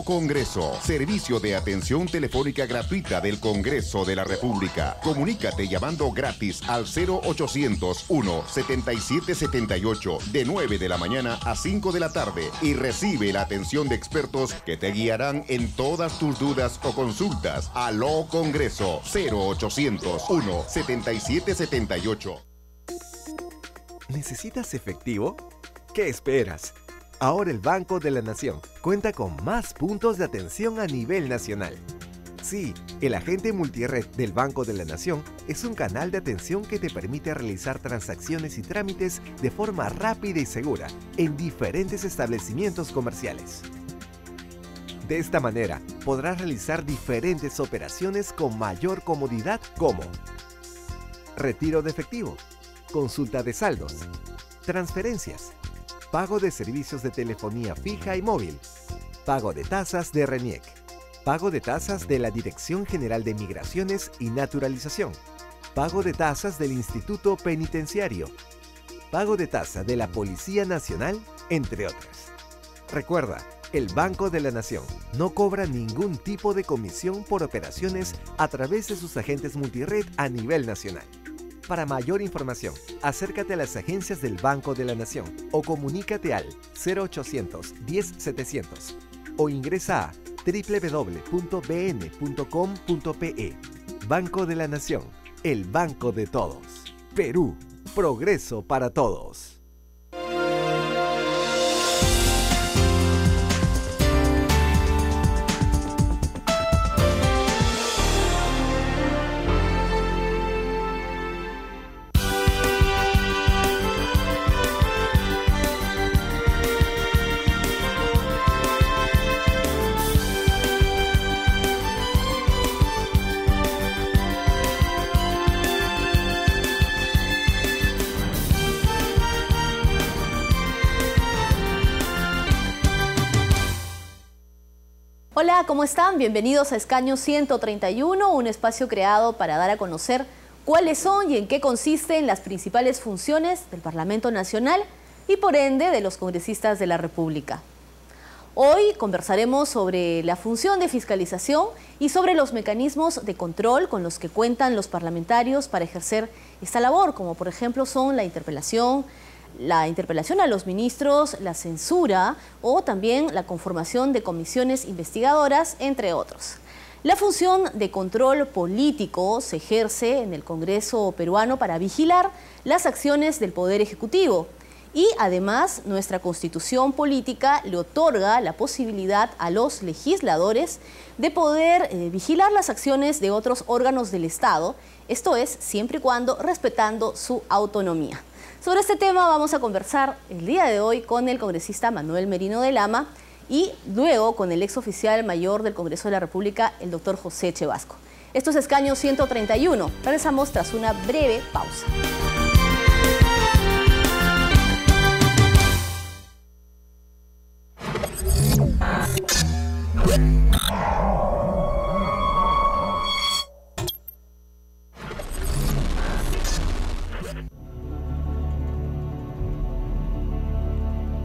Aló Congreso, servicio de atención telefónica gratuita del Congreso de la República. Comunícate llamando gratis al 0800 1-7778 de 9 de la mañana a 5 de la tarde y recibe la atención de expertos que te guiarán en todas tus dudas o consultas. Aló Congreso, 0800 1-7778. ¿Necesitas efectivo? ¿Qué esperas? Ahora el Banco de la Nación cuenta con más puntos de atención a nivel nacional. Sí, el agente multired del Banco de la Nación es un canal de atención que te permite realizar transacciones y trámites de forma rápida y segura en diferentes establecimientos comerciales. De esta manera, podrás realizar diferentes operaciones con mayor comodidad como retiro de efectivo, consulta de saldos, transferencias, pago de servicios de telefonía fija y móvil, pago de tasas de RENIEC, pago de tasas de la Dirección General de Migraciones y Naturalización, pago de tasas del Instituto Penitenciario, pago de tasa de la Policía Nacional, entre otras. Recuerda, el Banco de la Nación no cobra ningún tipo de comisión por operaciones a través de sus agentes multired a nivel nacional. Para mayor información, acércate a las agencias del Banco de la Nación o comunícate al 0800 10 700 o ingresa a www.bn.com.pe. Banco de la Nación, el banco de todos. Perú, progreso para todos. Hola, ¿cómo están? Bienvenidos a Escaño 131, un espacio creado para dar a conocer cuáles son y en qué consisten las principales funciones del Parlamento Nacional y por ende de los congresistas de la República. Hoy conversaremos sobre la función de fiscalización y sobre los mecanismos de control con los que cuentan los parlamentarios para ejercer esta labor, como por ejemplo son la interpelación a los ministros, la censura o también la conformación de comisiones investigadoras, entre otros. La función de control político se ejerce en el Congreso peruano para vigilar las acciones del Poder Ejecutivo y además nuestra Constitución política le otorga la posibilidad a los legisladores de poder vigilar las acciones de otros órganos del Estado, esto es, siempre y cuando respetando su autonomía. Sobre este tema vamos a conversar el día de hoy con el congresista Manuel Merino de Lama y luego con el exoficial mayor del Congreso de la República, el doctor José Chevasco. Esto es Escaño 131. Regresamos tras una breve pausa.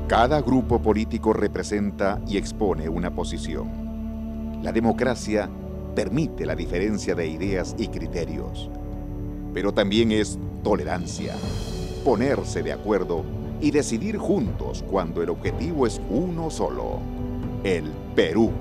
Cada grupo político representa y expone una posición. La democracia permite la diferencia de ideas y criterios, pero también es tolerancia, ponerse de acuerdo y decidir juntos cuando el objetivo es uno solo: el Perú.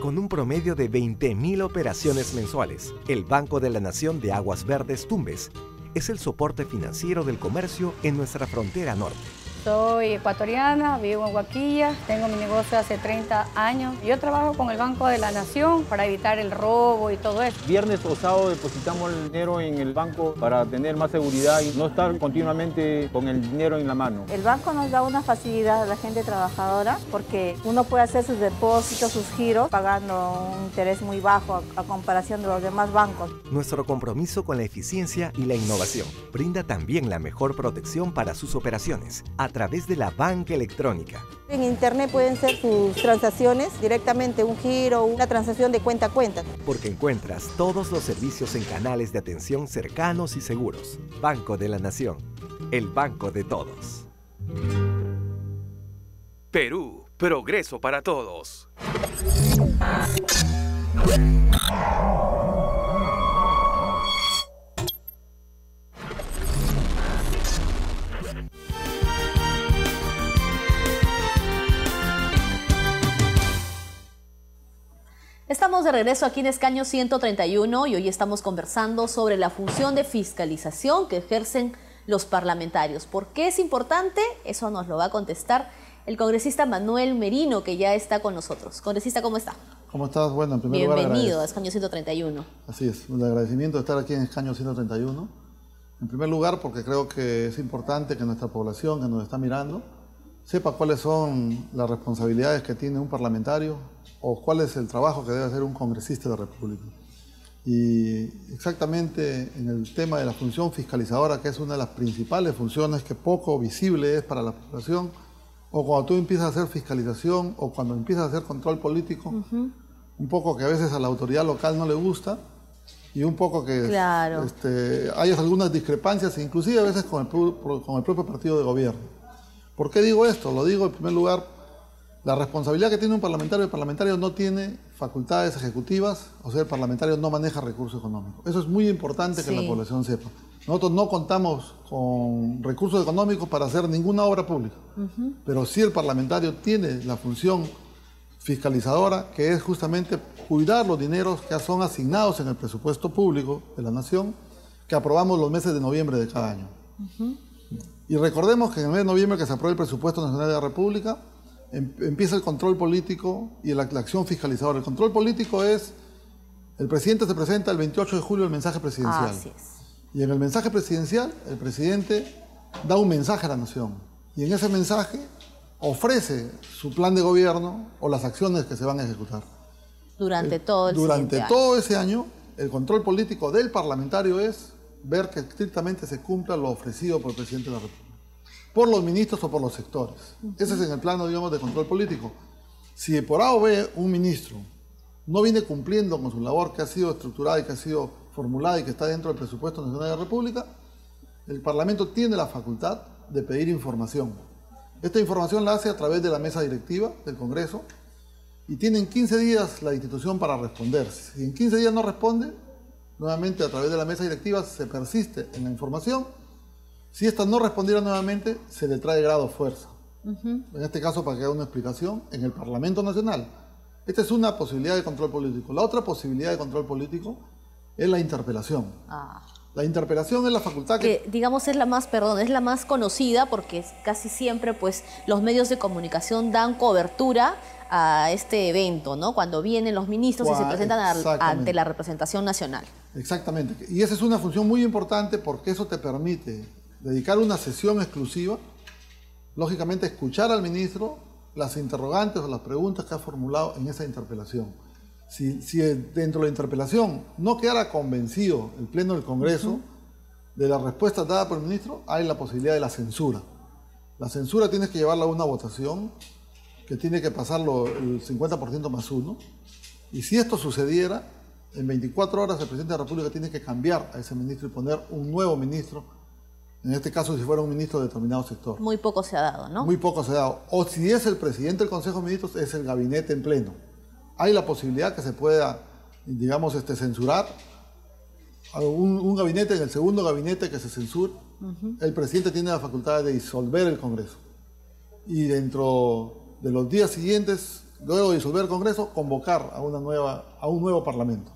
Con un promedio de 20.000 operaciones mensuales, el Banco de la Nación de Aguas Verdes Tumbes es el soporte financiero del comercio en nuestra frontera norte. Soy ecuatoriana, vivo en Huaquilla, tengo mi negocio hace 30 años. Yo trabajo con el Banco de la Nación para evitar el robo y todo eso. Viernes o sábado depositamos el dinero en el banco para tener más seguridad y no estar continuamente con el dinero en la mano. El banco nos da una facilidad a la gente trabajadora porque uno puede hacer sus depósitos, sus giros, pagando un interés muy bajo a comparación de los demás bancos. Nuestro compromiso con la eficiencia y la innovación brinda también la mejor protección para sus operaciones a través de la banca electrónica. En internet pueden ser sus transacciones directamente, un giro, una transacción de cuenta a cuenta. Porque encuentras todos los servicios en canales de atención cercanos y seguros. Banco de la Nación, el banco de todos. Perú, progreso para todos. Estamos de regreso aquí en Escaño 131 y hoy estamos conversando sobre la función de fiscalización que ejercen los parlamentarios. ¿Por qué es importante? Eso nos lo va a contestar el congresista Manuel Merino, que ya está con nosotros. Congresista, ¿cómo está? ¿Cómo estás? Bueno, en primer lugar, bienvenido a Escaño 131. Así es, un agradecimiento de estar aquí en Escaño 131. En primer lugar, porque creo que es importante que nuestra población que nos está mirando sepa cuáles son las responsabilidades que tiene un parlamentario o cuál es el trabajo que debe hacer un congresista de la República. Y exactamente en el tema de la función fiscalizadora, que es una de las principales funciones que poco visible es para la población, o cuando tú empiezas a hacer fiscalización o cuando empiezas a hacer control político, un poco que a veces a la autoridad local no le gusta y un poco que claro, hay algunas discrepancias, inclusive a veces con el propio partido de gobierno. ¿Por qué digo esto? Lo digo en primer lugar, la responsabilidad que tiene un parlamentario, el parlamentario no tiene facultades ejecutivas, o sea, el parlamentario no maneja recursos económicos. Eso es muy importante que la población sepa. Nosotros no contamos con recursos económicos para hacer ninguna obra pública, pero sí el parlamentario tiene la función fiscalizadora, que es justamente cuidar los dineros que son asignados en el presupuesto público de la nación, que aprobamos los meses de noviembre de cada año. Y recordemos que en el mes de noviembre que se aprueba el presupuesto nacional de la República, empieza el control político y la acción fiscalizadora. El control político es, el presidente se presenta el 28 de julio el mensaje presidencial. Así es. Y en el mensaje presidencial, el presidente da un mensaje a la nación. Y en ese mensaje ofrece su plan de gobierno o las acciones que se van a ejecutar. Durante todo ese año, el control político del parlamentario es ver que estrictamente se cumpla lo ofrecido por el presidente de la República, por los ministros o por los sectores. Ese es en el plano, digamos, de control político. Si por A o B un ministro no viene cumpliendo con su labor que ha sido estructurada y que ha sido formulada y que está dentro del presupuesto nacional de la República, el Parlamento tiene la facultad de pedir información. Esta información la hace a través de la mesa directiva del Congreso y tienen 15 días la institución para responder. Si en 15 días no responde, nuevamente a través de la mesa directiva se persiste en la información. Si esta no respondiera nuevamente, se le trae grado fuerza. En este caso, para que haga una explicación, en el Parlamento Nacional. Esta es una posibilidad de control político. La otra posibilidad de control político es la interpelación. La interpelación es la facultad que digamos, es la más conocida porque casi siempre pues, los medios de comunicación dan cobertura a este evento, ¿no? Cuando vienen los ministros y se presentan ante la representación nacional. Exactamente. Y esa es una función muy importante porque eso te permite dedicar una sesión exclusiva, lógicamente escuchar al ministro las interrogantes o las preguntas que ha formulado en esa interpelación. Si dentro de la interpelación no quedara convencido el Pleno del Congreso de la respuesta dada por el ministro, hay la posibilidad de la censura. La censura tienes que llevarla a una votación que tiene que pasarlo el 50% más 1. Y si esto sucediera, en 24 horas el presidente de la República tiene que cambiar a ese ministro y poner un nuevo ministro, en este caso si fuera un ministro de determinado sector. Muy poco se ha dado, ¿no? Muy poco se ha dado. O si es el presidente del Consejo de Ministros, es el gabinete en pleno. Hay la posibilidad que se pueda, digamos, censurar a un gabinete, en el segundo gabinete que se censure, el presidente tiene la facultad de disolver el Congreso. Y dentro de los días siguientes, luego de disolver el Congreso, convocar a un nuevo Parlamento.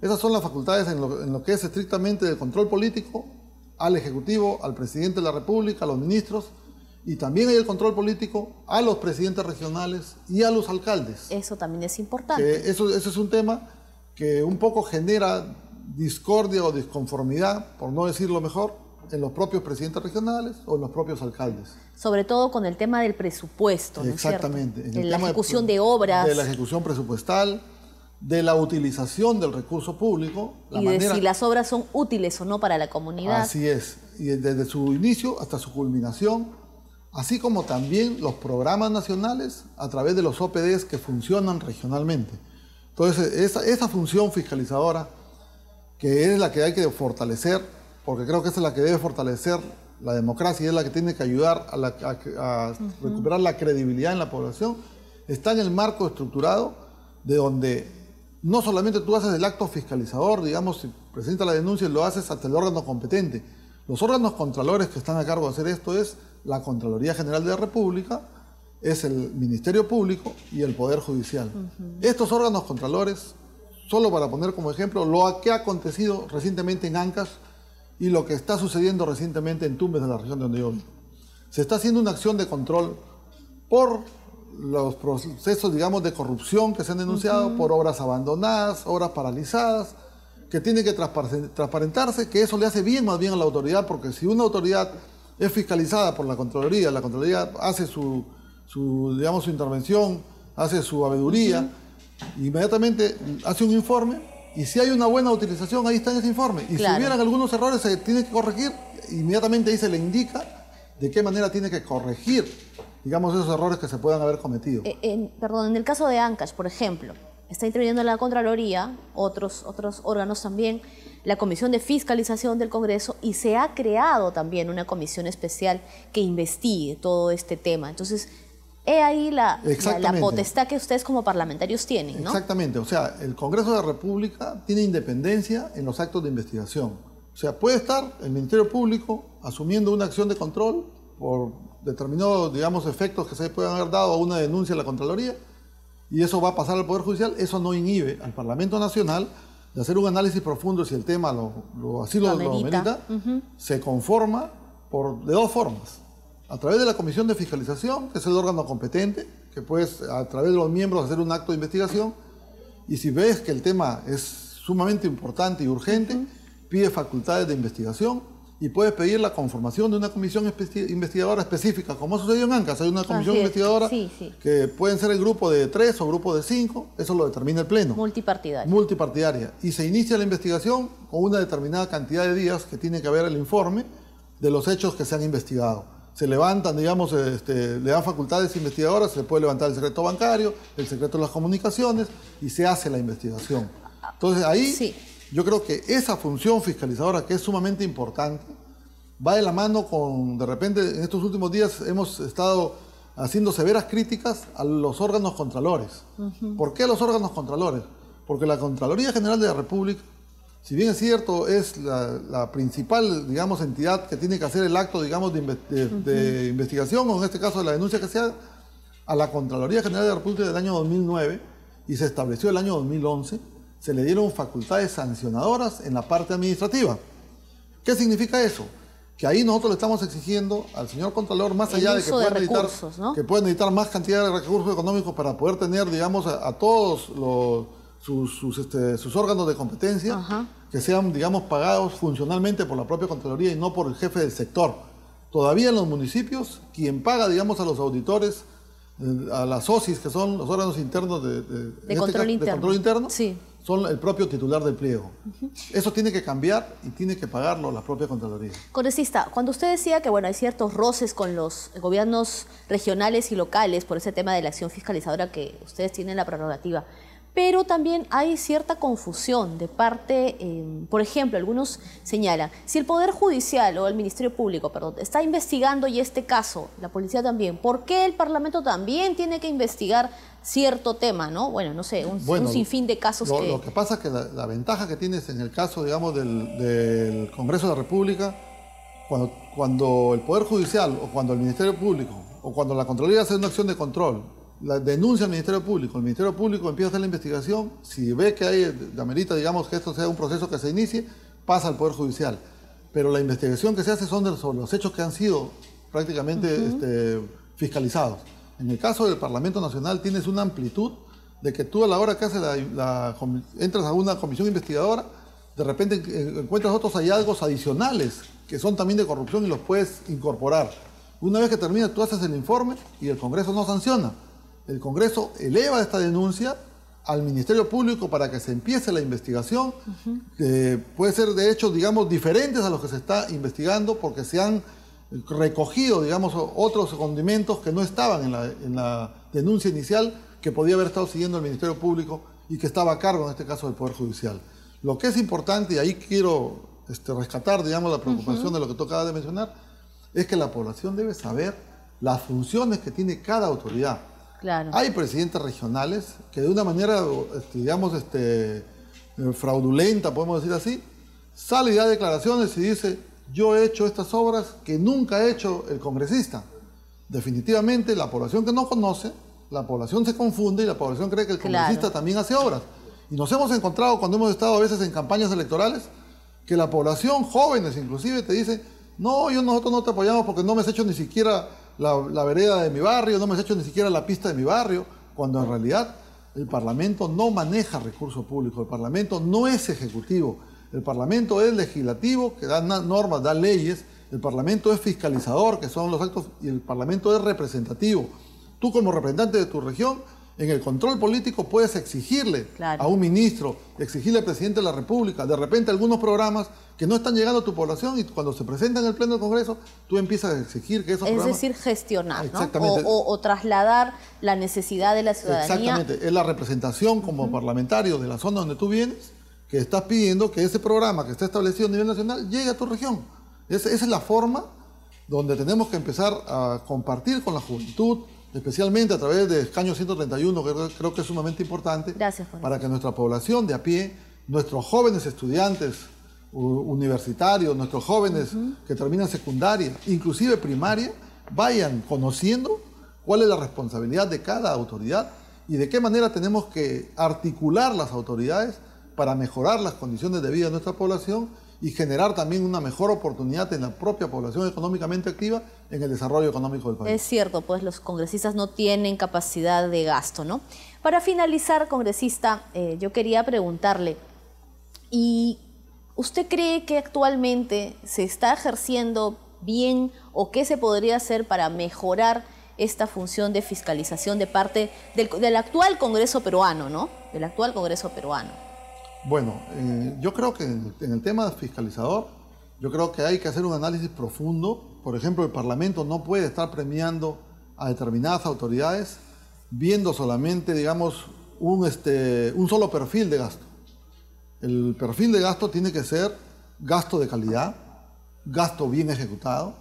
Esas son las facultades en lo que es estrictamente de control político al Ejecutivo, al Presidente de la República, a los ministros, y también hay el control político a los presidentes regionales y a los alcaldes. Eso también es importante. Eso es un tema que un poco genera discordia o disconformidad, por no decirlo mejor, en los propios presidentes regionales o en los propios alcaldes. Sobre todo con el tema del presupuesto, ¿no es cierto? Exactamente. En la ejecución de obras. De la ejecución presupuestal, de la utilización del recurso público. De si las obras son útiles o no para la comunidad. Así es. Y desde su inicio hasta su culminación, así como también los programas nacionales a través de los OPDs que funcionan regionalmente. Entonces, esa función fiscalizadora, que es la que hay que fortalecer, porque creo que esa es la que debe fortalecer la democracia es la que tiene que ayudar a recuperar la credibilidad en la población, está en el marco estructurado de donde no solamente tú haces el acto fiscalizador, digamos, si presenta la denuncia y lo haces hasta el órgano competente. Los órganos contralores que están a cargo de hacer esto es la Contraloría General de la República, es el Ministerio Público y el Poder Judicial. Estos órganos contralores, solo para poner como ejemplo lo que ha acontecido recientemente en Ancash y lo que está sucediendo recientemente en Tumbes, de la región de donde yo vivo. Se está haciendo una acción de control por los procesos, digamos, de corrupción que se han denunciado, por obras abandonadas, obras paralizadas, que tiene que transparentarse, que eso le hace bien más bien a la autoridad, porque si una autoridad es fiscalizada por la Contraloría hace su intervención, hace su habeduría, inmediatamente hace un informe, y si hay una buena utilización, ahí está en ese informe. Y claro, si hubieran algunos errores, se tiene que corregir, inmediatamente ahí se le indica de qué manera tiene que corregir, digamos, esos errores que se puedan haber cometido. Perdón, en el caso de Ancash, por ejemplo, está interviniendo la Contraloría, otros órganos también, la Comisión de Fiscalización del Congreso, y se ha creado también una comisión especial que investigue todo este tema. Entonces, he ahí la potestad que ustedes como parlamentarios tienen, ¿no? Exactamente, o sea, el Congreso de la República tiene independencia en los actos de investigación. O sea, puede estar el Ministerio Público asumiendo una acción de control por determinados, digamos, efectos que se puedan haber dado a una denuncia a la Contraloría, y eso va a pasar al Poder Judicial. Eso no inhibe al Parlamento Nacional de hacer un análisis profundo si el tema así lo amerita. Se conforma de dos formas: a través de la Comisión de Fiscalización, que es el órgano competente, que puedes a través de los miembros hacer un acto de investigación, y si ves que el tema es sumamente importante y urgente, pide facultades de investigación y puedes pedir la conformación de una comisión investigadora específica, como sucedió en Ancash. Hay una comisión investigadora que pueden ser el grupo de 3 o grupo de 5, eso lo determina el Pleno. Multipartidaria. Y se inicia la investigación con una determinada cantidad de días que tiene que haber el informe de los hechos que se han investigado. Se levantan, digamos, le dan facultades investigadoras, se puede levantar el secreto bancario, el secreto de las comunicaciones, y se hace la investigación. Entonces ahí yo creo que esa función fiscalizadora, que es sumamente importante, va de la mano con, de repente, en estos últimos días hemos estado haciendo severas críticas a los órganos contralores. ¿Por qué a los órganos contralores? Porque la Contraloría General de la República, si bien es cierto, es la principal, digamos, entidad que tiene que hacer el acto, digamos, de investigación, o en este caso de la denuncia que se haga, a la Contraloría General de la República del año 2009, y se estableció el año 2011, se le dieron facultades sancionadoras en la parte administrativa. ¿Qué significa eso? Que ahí nosotros le estamos exigiendo al señor Contralor, más allá de que puedan necesitar más cantidad de recursos económicos para poder tener, digamos, a todos sus órganos de competencia, que sean, digamos, pagados funcionalmente por la propia Contraloría y no por el jefe del sector. Todavía en los municipios, quien paga, digamos, a los auditores, a las OSIs, que son los órganos internos de control interno, son el propio titular del pliego. Eso tiene que cambiar y tiene que pagarlo la propia Contraloría. Congresista, cuando usted decía que hay ciertos roces con los gobiernos regionales y locales por ese tema de la acción fiscalizadora que ustedes tienen la prerrogativa, pero también hay cierta confusión de parte, por ejemplo, algunos señalan, si el Poder Judicial o el Ministerio Público, está investigando y este caso, la policía también, ¿por qué el Parlamento también tiene que investigar cierto tema, ¿no? Bueno, no sé, un sinfín de casos Lo que pasa es que la ventaja que tienes en el caso, digamos, del Congreso de la República, cuando el Poder Judicial o cuando el Ministerio Público o cuando la Contraloría hace una acción de control, la denuncia al Ministerio Público, el Ministerio Público empieza a hacer la investigación, si ve que hay, amerita, digamos, que esto sea un proceso que se inicie, pasa al Poder Judicial. Pero la investigación que se hace son sobre los hechos que han sido prácticamente fiscalizados. En el caso del Parlamento Nacional tienes una amplitud de que tú a la hora que haces entras a una comisión investigadora, de repente encuentras otros hallazgos adicionales que son también de corrupción y los puedes incorporar. Una vez que terminas, tú haces el informe y el Congreso no sanciona. El Congreso eleva esta denuncia al Ministerio Público para que se empiece la investigación, que puede ser de hechos, digamos, diferentes a los que se está investigando, porque se han recogido, digamos, otros condimentos que no estaban en la denuncia inicial, que podía haber estado siguiendo el Ministerio Público y que estaba a cargo, en este caso, del Poder Judicial. Lo que es importante, y ahí quiero rescatar, digamos, la preocupación de lo que tú acabas de mencionar, es que la población debe saber las funciones que tiene cada autoridad. Claro. Hay presidentes regionales que de una manera, digamos, fraudulenta, podemos decir así, sale y da declaraciones y dice, yo he hecho estas obras que nunca ha hecho el congresista. Definitivamente la población que no conoce, la población se confunde y la población cree que el congresista también hace obras. Y nos hemos encontrado cuando hemos estado a veces en campañas electorales, que la población, jóvenes inclusive, te dice, no, nosotros no te apoyamos porque no me has hecho ni siquiera la vereda de mi barrio, no me has hecho ni siquiera la pista de mi barrio, cuando en realidad el Parlamento no maneja recursos públicos, el Parlamento no es ejecutivo, el Parlamento es legislativo, que da normas, da leyes, el Parlamento es fiscalizador, que son los actos, y el Parlamento es representativo. Tú como representante de tu región, en el control político puedes exigirle a un ministro, exigirle al presidente de la República, de repente algunos programas que no están llegando a tu población y cuando se presentan en el Pleno del Congreso, tú empiezas a exigir que esos programas... Es decir, gestionar, ¿no? O trasladar la necesidad de la ciudadanía. Exactamente, es la representación como parlamentario de la zona donde tú vienes, que estás pidiendo que ese programa que está establecido a nivel nacional llegue a tu región. Esa es la forma donde tenemos que empezar a compartir con la juventud, especialmente a través de Escaño 131, que creo que es sumamente importante, para que nuestra población de a pie, nuestros jóvenes estudiantes universitarios, nuestros jóvenes que terminan secundaria, inclusive primaria, vayan conociendo cuál es la responsabilidad de cada autoridad y de qué manera tenemos que articular las autoridades para mejorar las condiciones de vida de nuestra población y generar también una mejor oportunidad en la propia población económicamente activa en el desarrollo económico del país. Es cierto, pues los congresistas no tienen capacidad de gasto, ¿no? Para finalizar, congresista, yo quería preguntarle, ¿y usted cree que actualmente se está ejerciendo bien o qué se podría hacer para mejorar esta función de fiscalización de parte del actual Congreso peruano, ¿no? Del actual Congreso peruano. Bueno, yo creo que en el tema fiscalizador, yo creo que hay que hacer un análisis profundo. Por ejemplo, el Parlamento no puede estar premiando a determinadas autoridades viendo solamente, digamos, un solo perfil de gasto. El perfil de gasto tiene que ser gasto de calidad, gasto bien ejecutado,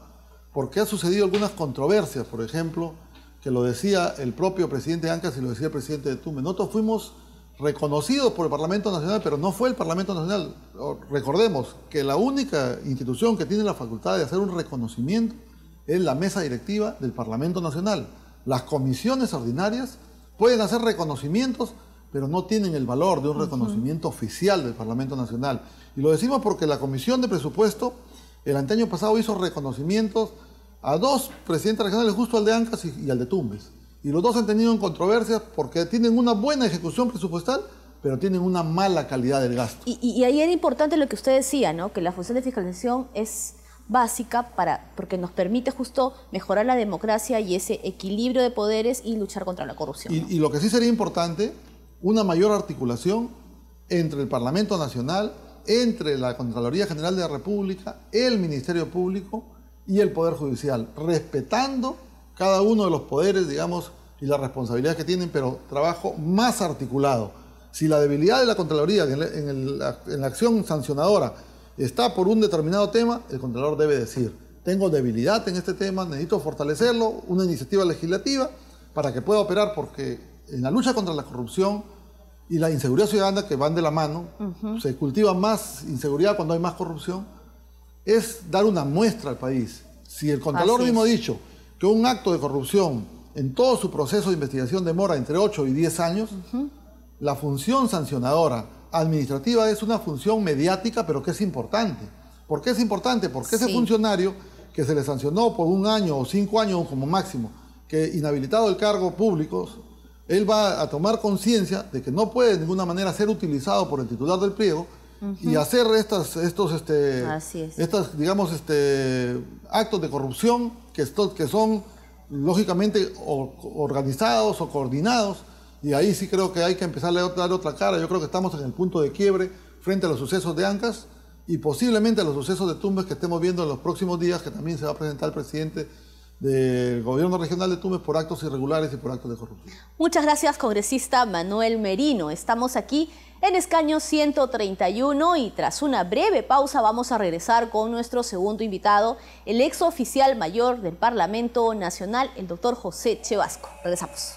porque ha sucedido algunas controversias, por ejemplo, que lo decía el propio presidente Ancas y lo decía el presidente de Tumbes. Nosotros fuimos reconocidos por el Parlamento Nacional, pero no fue el Parlamento Nacional. Recordemos que la única institución que tiene la facultad de hacer un reconocimiento es la mesa directiva del Parlamento Nacional. Las comisiones ordinarias pueden hacer reconocimientos, pero no tienen el valor de un reconocimiento oficial del Parlamento Nacional. Y lo decimos porque la Comisión de Presupuesto el año pasado hizo reconocimientos a dos presidentes regionales, justo al de Ancas y al de Tumbes. Y los dos han tenido controversias porque tienen una buena ejecución presupuestal, pero tienen una mala calidad del gasto. Y ahí era importante lo que usted decía, ¿no? Que la función de fiscalización es básica porque nos permite justo mejorar la democracia y ese equilibrio de poderes y luchar contra la corrupción. Y lo que sí sería importante, una mayor articulación entre el Parlamento Nacional, entre la Contraloría General de la República, el Ministerio Público y el Poder Judicial, respetando cada uno de los poderes, digamos, y las responsabilidades que tienen, pero trabajo más articulado. Si la debilidad de la Contraloría en la acción sancionadora está por un determinado tema, el Contralor debe decir, tengo debilidad en este tema, necesito fortalecerlo, una iniciativa legislativa para que pueda operar, porque en la lucha contra la corrupción y la inseguridad ciudadana, que van de la mano, se cultiva más inseguridad cuando hay más corrupción, es dar una muestra al país. Si el Contralor mismo ha dicho que un acto de corrupción en todo su proceso de investigación demora entre 8 y 10 años, la función sancionadora administrativa es una función mediática, pero que es importante. ¿Por qué es importante? Porque ese funcionario que se le sancionó por 1 año o 5 años como máximo, que inhabilitado el cargo público, él va a tomar conciencia de que no puede de ninguna manera ser utilizado por el titular del pliego y hacer estos digamos, actos de corrupción que son lógicamente organizados o coordinados, y ahí sí creo que hay que empezar a dar otra cara. Yo creo que estamos en el punto de quiebre frente a los sucesos de Ancas y posiblemente a los sucesos de Tumbes que estemos viendo en los próximos días, que también se va a presentar el presidente del gobierno regional de Tumbes por actos irregulares y por actos de corrupción. Muchas gracias, congresista Manuel Merino. Estamos aquí en escaño 131 y tras una breve pausa vamos a regresar con nuestro segundo invitado, el ex oficial mayor del Parlamento Nacional, el doctor José Chevasco. Regresamos.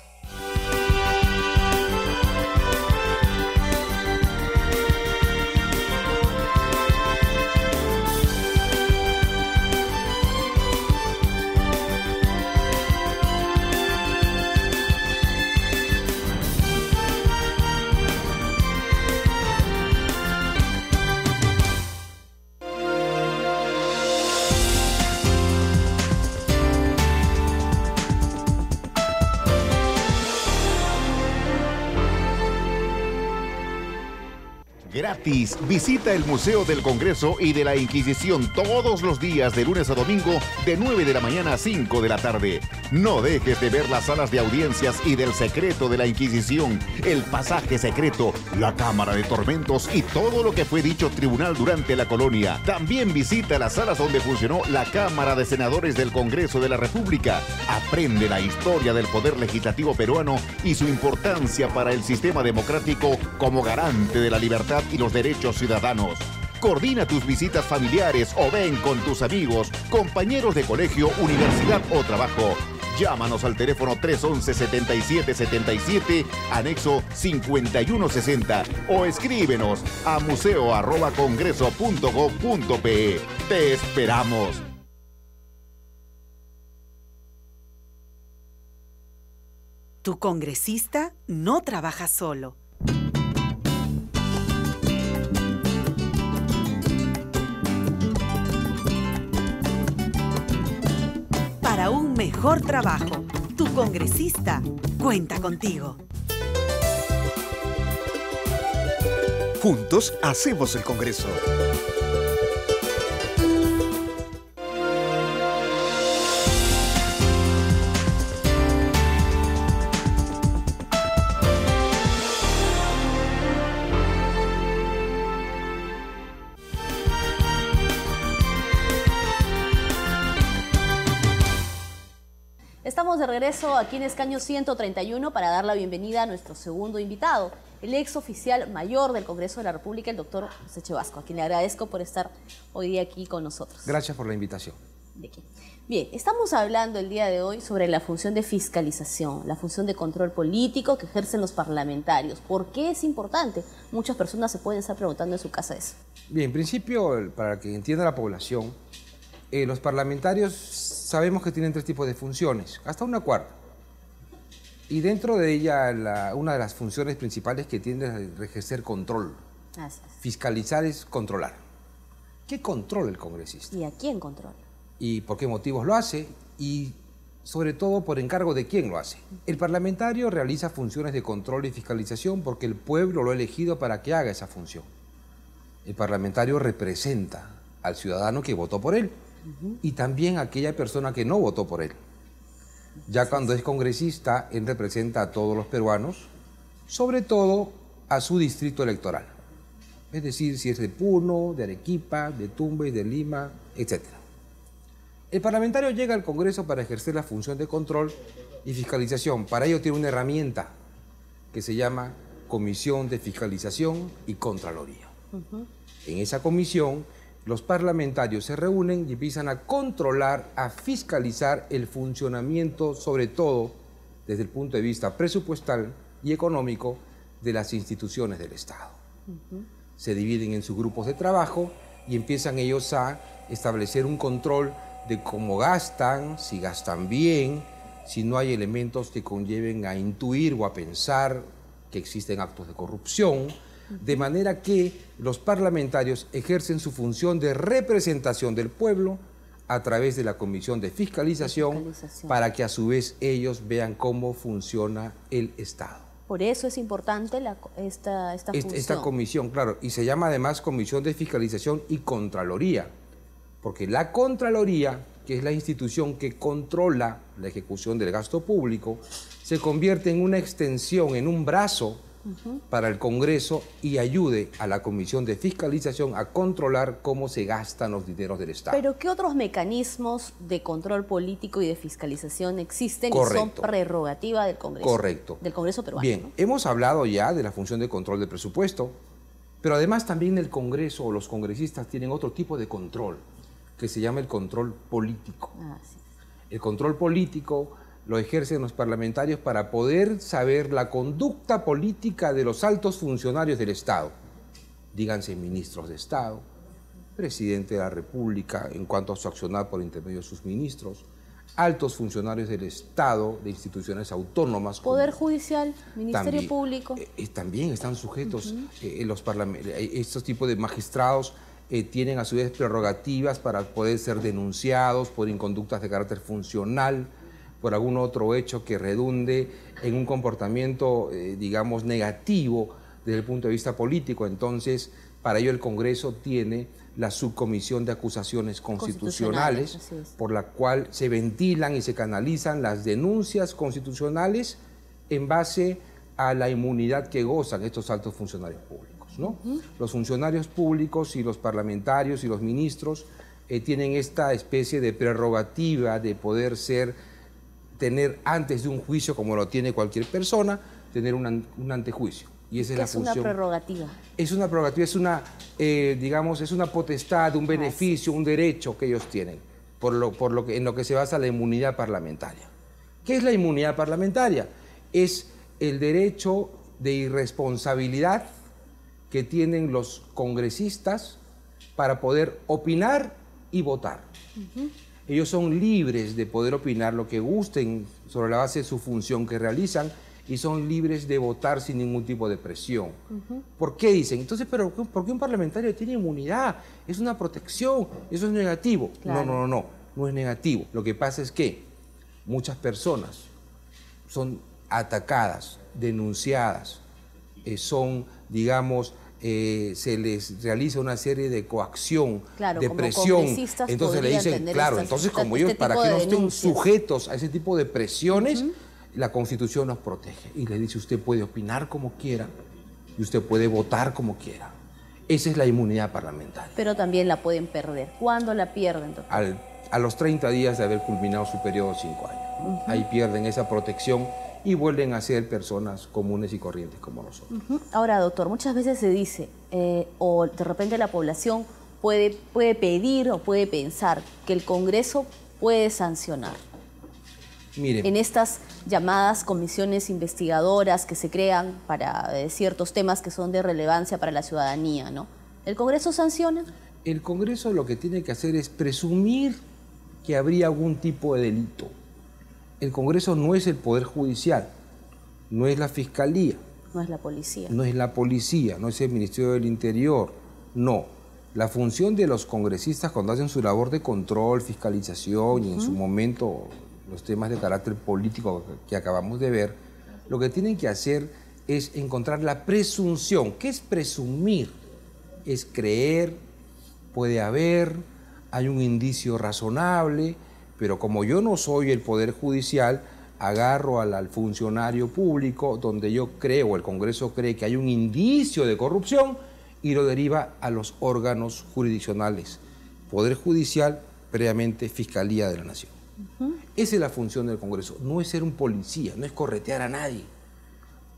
Gratis. Visita el Museo del Congreso y de la Inquisición todos los días de lunes a domingo de 9 de la mañana a 5 de la tarde. No dejes de ver las salas de audiencias y del secreto de la Inquisición, el pasaje secreto, la Cámara de Tormentos y todo lo que fue dicho tribunal durante la colonia. También visita las salas donde funcionó la Cámara de Senadores del Congreso de la República. Aprende la historia del poder legislativo peruano y su importancia para el sistema democrático como garante de la libertad y los derechos ciudadanos. Coordina tus visitas familiares o ven con tus amigos, compañeros de colegio, universidad o trabajo. Llámanos al teléfono 311-7777, anexo 5160 o escríbenos a museo@congreso.gov.pe. ¡Te esperamos! Tu congresista no trabaja solo. Para un mejor trabajo, tu congresista cuenta contigo. Juntos hacemos el Congreso. Estamos de regreso aquí en escaño 131 para dar la bienvenida a nuestro segundo invitado, el ex oficial mayor del Congreso de la República, el doctor José Chevasco, a quien le agradezco por estar hoy día aquí con nosotros. Gracias por la invitación. ¿De qué? Bien, estamos hablando el día de hoy sobre la función de fiscalización, la función de control político que ejercen los parlamentarios. ¿Por qué es importante? Muchas personas se pueden estar preguntando en su casa eso. Bien, en principio, para que entienda la población, los parlamentarios sabemos que tienen tres tipos de funciones, hasta una cuarta. Y dentro de ella, una de las funciones principales que tiende a ejercer control. Fiscalizar es controlar. ¿Qué controla el congresista? ¿Y a quién controla? ¿Y por qué motivos lo hace? Y sobre todo, por encargo de quién lo hace. El parlamentario realiza funciones de control y fiscalización porque el pueblo lo ha elegido para que haga esa función. El parlamentario representa al ciudadano que votó por él. Y también a aquella persona que no votó por él. Ya cuando es congresista, él representa a todos los peruanos, sobre todo a su distrito electoral. Es decir, si es de Puno, de Arequipa, de Tumbes, de Lima, etc. El parlamentario llega al Congreso para ejercer la función de control y fiscalización. Para ello tiene una herramienta que se llama Comisión de Fiscalización y Contraloría. En esa comisión, los parlamentarios se reúnen y empiezan a controlar, a fiscalizar el funcionamiento, sobre todo desde el punto de vista presupuestal y económico, de las instituciones del Estado. Se dividen en sus grupos de trabajo y empiezan ellos a establecer un control de cómo gastan, si gastan bien, si no hay elementos que conlleven a intuir o a pensar que existen actos de corrupción, de manera que los parlamentarios ejercen su función de representación del pueblo a través de la Comisión de Fiscalización para que a su vez ellos vean cómo funciona el Estado. Por eso es importante esta función. Esta comisión, claro, y se llama además Comisión de Fiscalización y Contraloría, porque la Contraloría, que es la institución que controla la ejecución del gasto público, se convierte en una extensión, en un brazo para el Congreso y ayude a la Comisión de Fiscalización a controlar cómo se gastan los dineros del Estado. Pero ¿qué otros mecanismos de control político y de fiscalización existen Correcto. y son prerrogativa del Congreso? Correcto. Del Congreso peruano. Bien, ¿no? hemos hablado ya de la función de control del presupuesto, pero además también el Congreso o los congresistas tienen otro tipo de control, que se llama el control político. Sí. El control político lo ejercen los parlamentarios para poder saber la conducta política de los altos funcionarios del Estado. Díganse ministros de Estado, presidente de la República en cuanto a su accionar por intermedio de sus ministros, altos funcionarios del Estado, de instituciones autónomas. Poder Judicial, Ministerio también, Público. También están sujetos, estos tipos de magistrados tienen a su vez prerrogativas para poder ser denunciados por inconductas de carácter funcional, por algún otro hecho que redunde en un comportamiento, digamos, negativo desde el punto de vista político. Entonces, para ello el Congreso tiene la subcomisión de acusaciones constitucionales, por la cual se ventilan y se canalizan las denuncias constitucionales en base a la inmunidad que gozan estos altos funcionarios públicos, ¿no? Los funcionarios públicos y los parlamentarios y los ministros tienen esta especie de prerrogativa de poder tener antes de un juicio, como lo tiene cualquier persona, tener un antejuicio. Y esa es la función. Es una prerrogativa. Es una prerrogativa, es una, digamos, es una potestad, un beneficio, un derecho que ellos tienen, en lo que se basa la inmunidad parlamentaria. ¿Qué es la inmunidad parlamentaria? Es el derecho de irresponsabilidad que tienen los congresistas para poder opinar y votar. Ellos son libres de poder opinar lo que gusten sobre la base de su función que realizan y son libres de votar sin ningún tipo de presión. ¿Por qué dicen? Entonces, ¿pero por qué un parlamentario tiene inmunidad? Es una protección, eso es negativo. Claro. No es negativo. Lo que pasa es que muchas personas son atacadas, denunciadas, son, digamos, se les realiza una serie de coacción, de presión. Entonces le dicen, claro, entonces como ellos, para que no estén sujetos a ese tipo de presiones, la Constitución nos protege y le dice, usted puede opinar como quiera y usted puede votar como quiera. Esa es la inmunidad parlamentaria. Pero también la pueden perder. ¿Cuándo la pierden, doctor? A los 30 días de haber culminado su periodo de 5 años. Ahí pierden esa protección y vuelven a ser personas comunes y corrientes como nosotros. Ahora, doctor, muchas veces se dice, o de repente la población puede pedir o puede pensar que el Congreso puede sancionar. Miren, en estas llamadas comisiones investigadoras que se crean para ciertos temas que son de relevancia para la ciudadanía, ¿no? ¿El Congreso sanciona? El Congreso lo que tiene que hacer es presumir que habría algún tipo de delito. El Congreso no es el Poder Judicial, no es la Fiscalía. No es la policía. No es la policía, no es el Ministerio del Interior, no. La función de los congresistas cuando hacen su labor de control, fiscalización y en su momento los temas de carácter político que acabamos de ver, lo que tienen que hacer es encontrar la presunción. ¿Qué es presumir? Es creer, puede haber, hay un indicio razonable, pero como yo no soy el Poder Judicial, agarro al funcionario público donde yo creo, el Congreso cree que hay un indicio de corrupción y lo deriva a los órganos jurisdiccionales, Poder Judicial, previamente Fiscalía de la Nación. Esa es la función del Congreso, no es ser un policía, no es corretear a nadie.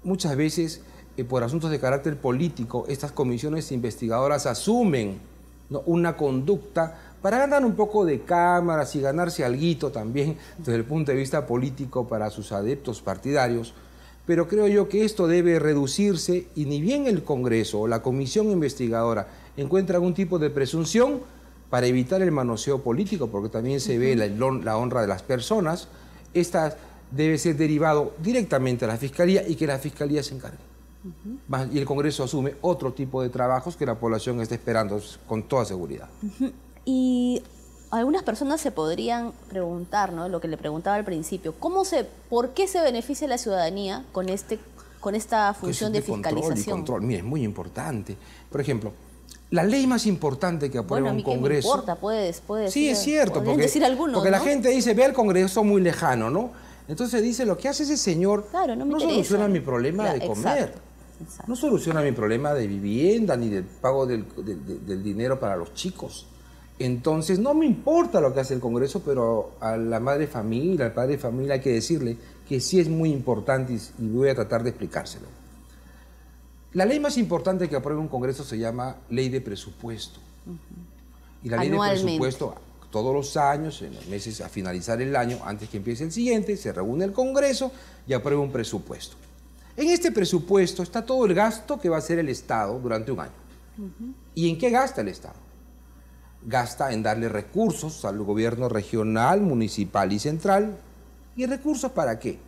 Muchas veces, por asuntos de carácter político, estas comisiones investigadoras asumen, ¿no?, una conducta para ganar un poco de cámaras y ganarse alguito también desde el punto de vista político para sus adeptos partidarios. Pero creo yo que esto debe reducirse y ni bien el Congreso o la comisión investigadora encuentra algún tipo de presunción para evitar el manoseo político, porque también se ve la honra de las personas, esta debe ser derivado directamente a la Fiscalía y que la Fiscalía se encargue. Y el Congreso asume otro tipo de trabajos que la población está esperando con toda seguridad. Y algunas personas se podrían preguntar, ¿no?, lo que le preguntaba al principio, ¿por qué se beneficia la ciudadanía con esta función de fiscalización? Control. Mire, es muy importante. Por ejemplo, la ley más importante que aprueba un Congreso... Bueno, a mí qué me importa, puede sí, es cierto, porque ¿no? La gente dice, ve al Congreso muy lejano, ¿no? Entonces dice, lo que hace ese señor no soluciona mi problema de comer. Exacto. No soluciona mi problema de vivienda ni del pago del dinero para los chicos. Entonces, no me importa lo que hace el Congreso, pero a la madre familia, al padre de familia hay que decirle que sí es muy importante y voy a tratar de explicárselo. La ley más importante que aprueba un Congreso se llama Ley de Presupuesto. Y la Ley de Presupuesto, todos los años, en los meses a finalizar el año, antes que empiece el siguiente, se reúne el Congreso y aprueba un presupuesto. En este presupuesto está todo el gasto que va a hacer el Estado durante un año. ¿Y en qué gasta el Estado? Gasta en darle recursos al gobierno regional, municipal y central. ¿Y recursos para qué?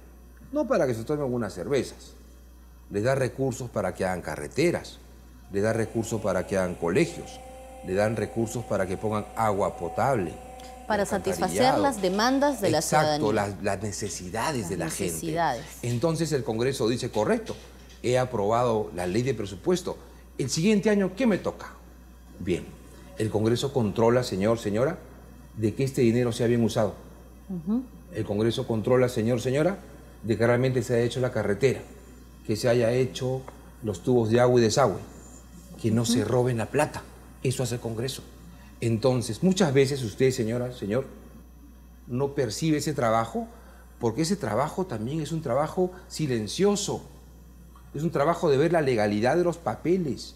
No para que se tomen unas cervezas. Les da recursos para que hagan carreteras, les da recursos para que hagan colegios, le dan recursos para que pongan agua potable. Para satisfacer las demandas de la ciudadanía. Exacto, las necesidades de la gente. Entonces el Congreso dice, correcto, he aprobado la ley de presupuesto. El siguiente año, ¿qué me toca? Bien, el Congreso controla, señor, señora, de que este dinero sea bien usado. El Congreso controla, señor, señora, de que realmente se haya hecho la carretera, que se haya hecho los tubos de agua y desagüe, que no se roben la plata. Eso hace el Congreso. Entonces, muchas veces usted, señora, señor, no percibe ese trabajo porque ese trabajo también es un trabajo silencioso. Es un trabajo de ver la legalidad de los papeles,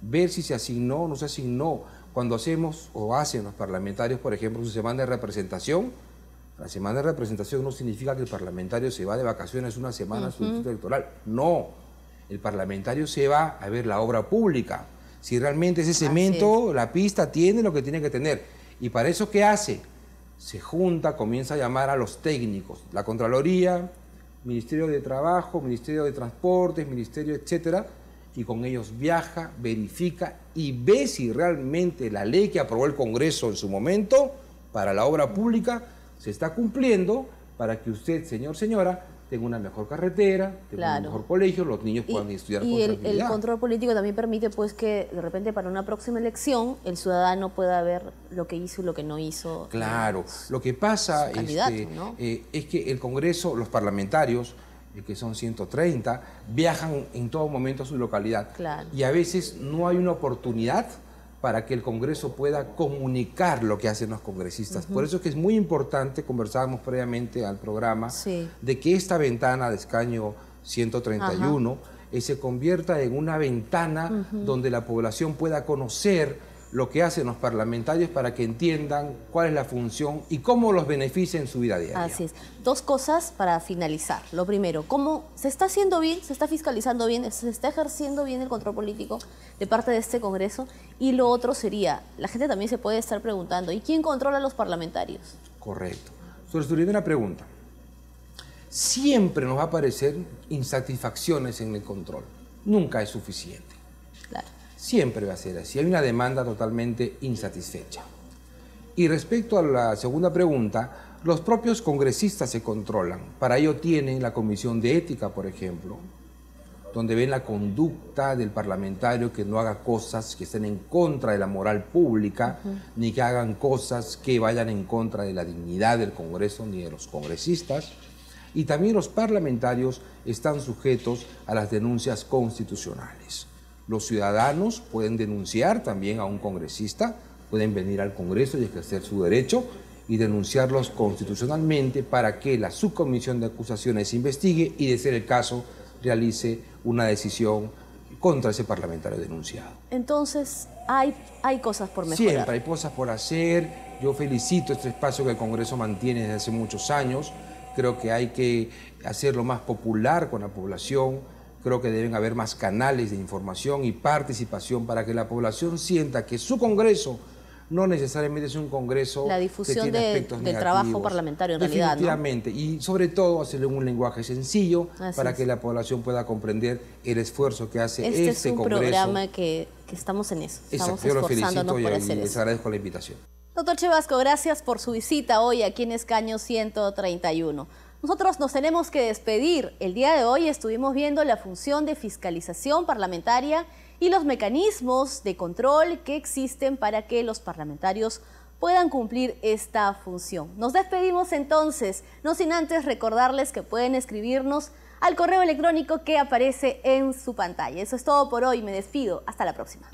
ver si se asignó o no se asignó. Cuando hacemos o hacen los parlamentarios, por ejemplo, su semana de representación, la semana de representación no significa que el parlamentario se va de vacaciones una semana a su distrito electoral. No, el parlamentario se va a ver la obra pública. Si realmente ese cemento, la pista, tiene lo que tiene que tener. Y para eso, ¿qué hace? Se junta, comienza a llamar a los técnicos, la Contraloría, Ministerio de Trabajo, Ministerio de Transportes, Ministerio, etcétera, y con ellos viaja, verifica y ve si realmente la ley que aprobó el Congreso en su momento para la obra pública se está cumpliendo para que usted, señor, señora, tenga una mejor carretera, tenga un mejor colegio, los niños puedan estudiar con tranquilidad. Y el control político también permite pues que de repente para una próxima elección el ciudadano pueda ver lo que hizo y lo que no hizo. Claro, lo que pasa ¿no? Es que el Congreso, los parlamentarios, que son 130, viajan en todo momento a su localidad. Claro. Y a veces no hay una oportunidad para que el Congreso pueda comunicar lo que hacen los congresistas. Por eso es que es muy importante, conversábamos previamente al programa, de que esta ventana de escaño 131 se convierta en una ventana donde la población pueda conocer lo que hacen los parlamentarios para que entiendan cuál es la función y cómo los beneficia en su vida diaria. Así es. Dos cosas para finalizar. Lo primero, ¿cómo se está haciendo bien, se está fiscalizando bien, se está ejerciendo bien el control político de parte de este Congreso? Y lo otro sería, la gente también se puede estar preguntando, ¿y quién controla a los parlamentarios? Correcto. Sobre su primera pregunta, siempre nos va a aparecer insatisfacciones en el control. Nunca es suficiente. Claro. Siempre va a ser así. Hay una demanda totalmente insatisfecha. Y respecto a la segunda pregunta, los propios congresistas se controlan. Para ello tienen la Comisión de Ética, por ejemplo, donde ven la conducta del parlamentario que no haga cosas que estén en contra de la moral pública, ni que hagan cosas que vayan en contra de la dignidad del Congreso ni de los congresistas. Y también los parlamentarios están sujetos a las denuncias constitucionales. Los ciudadanos pueden denunciar también a un congresista, pueden venir al Congreso y ejercer su derecho y denunciarlos constitucionalmente para que la subcomisión de acusaciones investigue y, de ser el caso, realice una decisión contra ese parlamentario denunciado. Entonces, hay cosas por mejorar. Siempre hay cosas por hacer. Yo felicito este espacio que el Congreso mantiene desde hace muchos años. Creo que hay que hacerlo más popular con la población. Creo que deben haber más canales de información y participación para que la población sienta que su Congreso no necesariamente es un Congreso la difusión que tiene aspectos del trabajo parlamentario en realidad, definitivamente, ¿no? Y sobre todo hacerlo en un lenguaje sencillo para que la población pueda comprender el esfuerzo que hace este Congreso. Este es un programa que estamos en eso. Estamos esforzándonos por hacer eso. Les agradezco la invitación. Doctor Chevasco, gracias por su visita hoy aquí en Escaño 131. Nosotros nos tenemos que despedir. El día de hoy estuvimos viendo la función de fiscalización parlamentaria y los mecanismos de control que existen para que los parlamentarios puedan cumplir esta función. Nos despedimos entonces, no sin antes recordarles que pueden escribirnos al correo electrónico que aparece en su pantalla. Eso es todo por hoy. Me despido. Hasta la próxima.